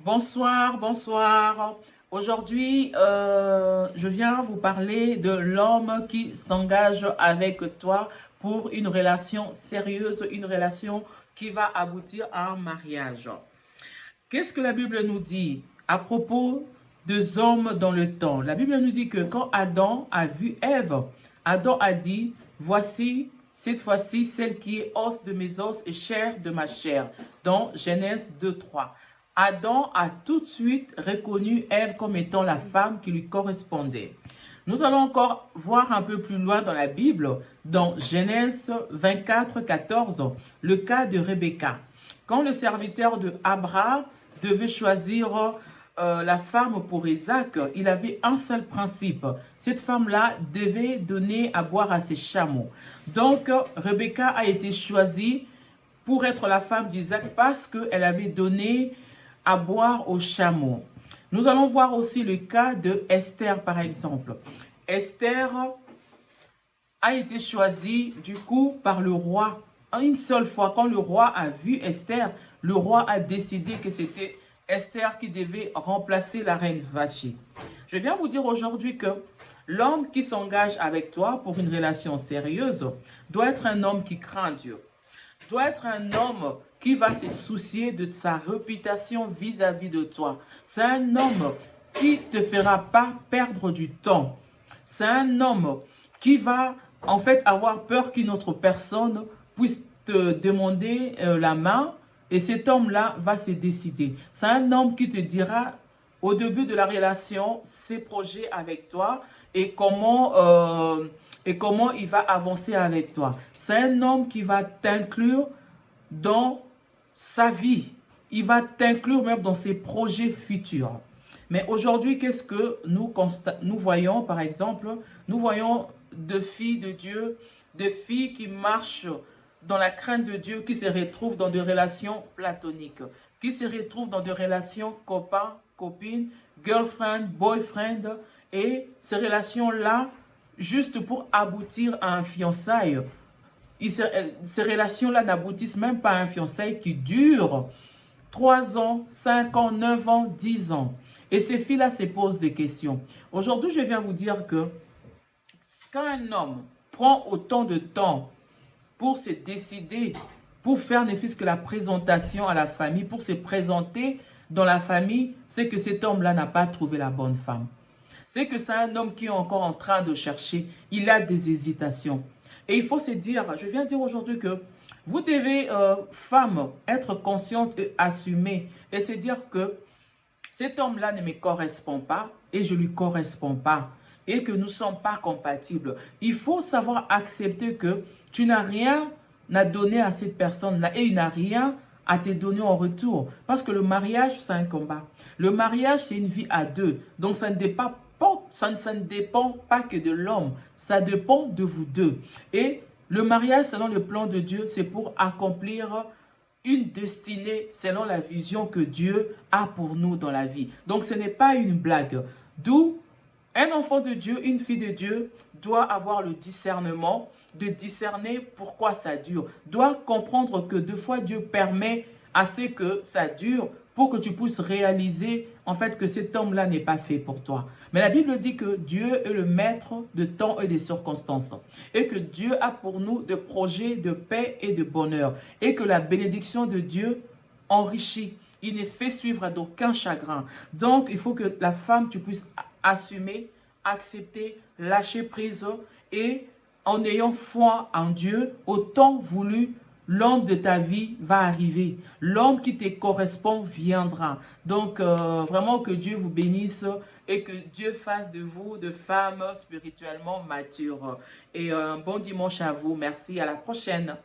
Bonsoir, bonsoir. Aujourd'hui, je viens vous parler de l'homme qui s'engage avec toi pour une relation sérieuse, une relation qui va aboutir à un mariage. Qu'est-ce que la Bible nous dit à propos des hommes dans le temps? La Bible nous dit que quand Adam a vu Ève, Adam a dit, voici cette fois-ci celle qui est os de mes os et chair de ma chair, dans Genèse 2:3. Adam a tout de suite reconnu Ève comme étant la femme qui lui correspondait. Nous allons encore voir un peu plus loin dans la Bible, dans Genèse 24:14, le cas de Rebecca. Quand le serviteur de Abraham devait choisir la femme pour Isaac, il avait un seul principe. Cette femme-là devait donner à boire à ses chameaux. Donc, Rebecca a été choisie pour être la femme d'Isaac parce qu'elle avait donné à boire aux chameaux. Nous allons voir aussi le cas de Esther, par exemple. Esther a été choisie du coup par le roi. Une seule fois, quand le roi a vu Esther, le roi a décidé que c'était Esther qui devait remplacer la reine Vashti. Je viens vous dire aujourd'hui que l'homme qui s'engage avec toi pour une relation sérieuse doit être un homme qui craint Dieu, doit être un homme qui va se soucier de sa réputation vis-à-vis de toi. C'est un homme qui ne te fera pas perdre du temps. C'est un homme qui va en fait avoir peur qu'une autre personne puisse te demander la main et cet homme-là va se décider. C'est un homme qui te dira au début de la relation ses projets avec toi et comment il va avancer avec toi. C'est un homme qui va t'inclure dans sa vie. Il va t'inclure même dans ses projets futurs. Mais aujourd'hui, qu'est-ce que nous voyons, par exemple? Nous voyons de filles de Dieu, des filles qui marchent dans la crainte de Dieu, qui se retrouvent dans des relations platoniques, qui se retrouvent dans des relations copains, copines, girlfriend, boyfriend, et ces relations-là, juste pour aboutir à un fiançailles. Ces relations-là n'aboutissent même pas à un fiançailles qui dure 3 ans, 5 ans, 9 ans, 10 ans. Et ces filles-là se posent des questions. Aujourd'hui, je viens vous dire que quand un homme prend autant de temps pour se décider, pour faire ne fût-ce que la présentation à la famille, pour se présenter dans la famille, c'est que cet homme-là n'a pas trouvé la bonne femme. C'est que c'est un homme qui est encore en train de chercher. Il a des hésitations. Et il faut se dire, je viens dire aujourd'hui que vous devez, femme, être consciente et assumer et se dire que cet homme-là ne me correspond pas et je ne lui correspond pas et que nous ne sommes pas compatibles. Il faut savoir accepter que tu n'as rien à donner à cette personne-là et il n'a rien à te donner en retour. Parce que le mariage, c'est un combat. Le mariage, c'est une vie à deux. Donc, ça ne dépend pas que de l'homme. Ça dépend de vous deux. Et le mariage, selon le plan de Dieu, c'est pour accomplir une destinée selon la vision que Dieu a pour nous dans la vie. Donc ce n'est pas une blague. D'où un enfant de Dieu, une fille de Dieu doit avoir le discernement de discerner pourquoi ça dure. Doit comprendre que deux fois Dieu permet assez que ça dure pour que tu puisses réaliser en fait que cet homme-là n'est pas fait pour toi. Mais la Bible dit que Dieu est le maître de temps et des circonstances et que Dieu a pour nous des projets de paix et de bonheur et que la bénédiction de Dieu enrichit. Il ne fait suivre d'aucun chagrin. Donc, il faut que la femme, tu puisses assumer, accepter, lâcher prise et en ayant foi en Dieu, autant voulu, l'homme de ta vie va arriver. L'homme qui te correspond viendra. Donc, vraiment que Dieu vous bénisse et que Dieu fasse de vous de femmes spirituellement matures. Et un bon dimanche à vous. Merci, à la prochaine.